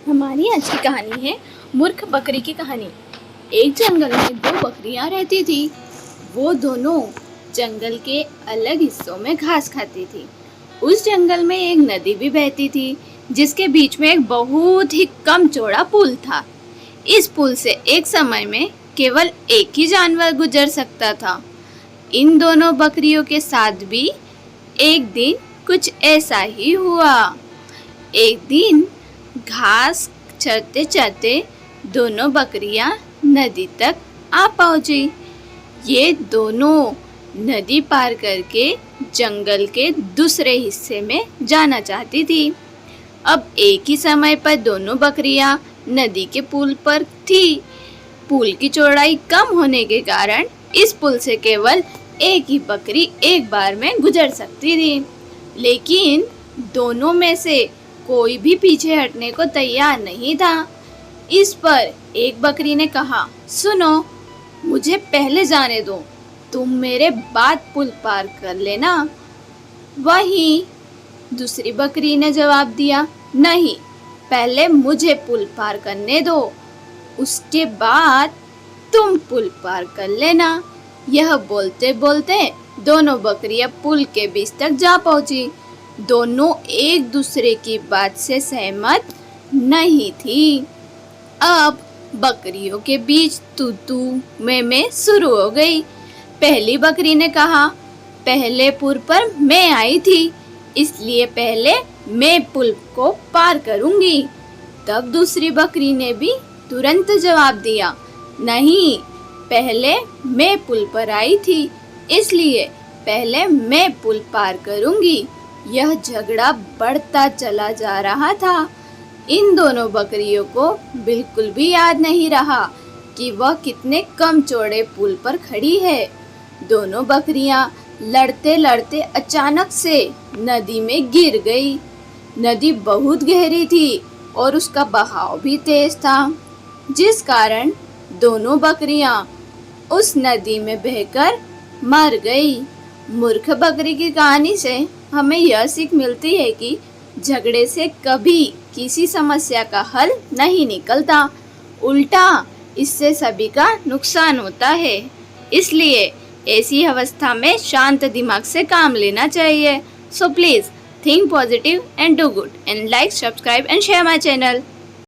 हमारी आज की कहानी है मूर्ख बकरी की कहानी। एक जंगल में दो बकरियां रहती थी। वो दोनों जंगल के अलग हिस्सों में घास खाती थी। उस जंगल में एक नदी भी बहती थी जिसके बीच में एक बहुत ही कम चौड़ा पुल था। इस पुल से एक समय में केवल एक ही जानवर गुजर सकता था। इन दोनों बकरियों के साथ भी एक दिन कुछ ऐसा ही हुआ। एक दिन घास चरते चरते दोनों बकरियां नदी तक आ पहुंची। ये दोनों नदी पार करके जंगल के दूसरे हिस्से में जाना चाहती थी। अब एक ही समय पर दोनों बकरियां नदी के पुल पर थी। पुल की चौड़ाई कम होने के कारण इस पुल से केवल एक ही बकरी एक बार में गुजर सकती थी, लेकिन दोनों में से कोई भी पीछे हटने को तैयार नहीं था। इस पर एक बकरी ने कहा, सुनो, मुझे पहले जाने दो, तुम मेरे बाद पुल पार कर लेना। वहीं दूसरी बकरी ने जवाब दिया, नहीं, पहले मुझे पुल पार करने दो, उसके बाद तुम पुल पार कर लेना। यह बोलते बोलते दोनों बकरियां पुल के बीच तक जा पहुंची। दोनों एक दूसरे की बात से सहमत नहीं थी। अब बकरियों के बीच तू तू मैं शुरू हो गई। पहली बकरी ने कहा, पहले पुल पर मैं आई थी, इसलिए पहले मैं पुल को पार करूंगी। तब दूसरी बकरी ने भी तुरंत जवाब दिया, नहीं, पहले मैं पुल पर आई थी, इसलिए पहले मैं पुल पार करूंगी। यह झगड़ा बढ़ता चला जा रहा था। इन दोनों बकरियों को बिल्कुल भी याद नहीं रहा कि वह कितने कम चौड़े पुल पर खड़ी है। दोनों बकरियां लड़ते लड़ते अचानक से नदी में गिर गई। नदी बहुत गहरी थी और उसका बहाव भी तेज था, जिस कारण दोनों बकरियां उस नदी में बहकर मर गई। मूर्ख बकरी की कहानी से हमें यह सीख मिलती है कि झगड़े से कभी किसी समस्या का हल नहीं निकलता, उल्टा इससे सभी का नुकसान होता है। इसलिए ऐसी अवस्था में शांत दिमाग से काम लेना चाहिए। So please think positive and do good, and like, subscribe and share my channel.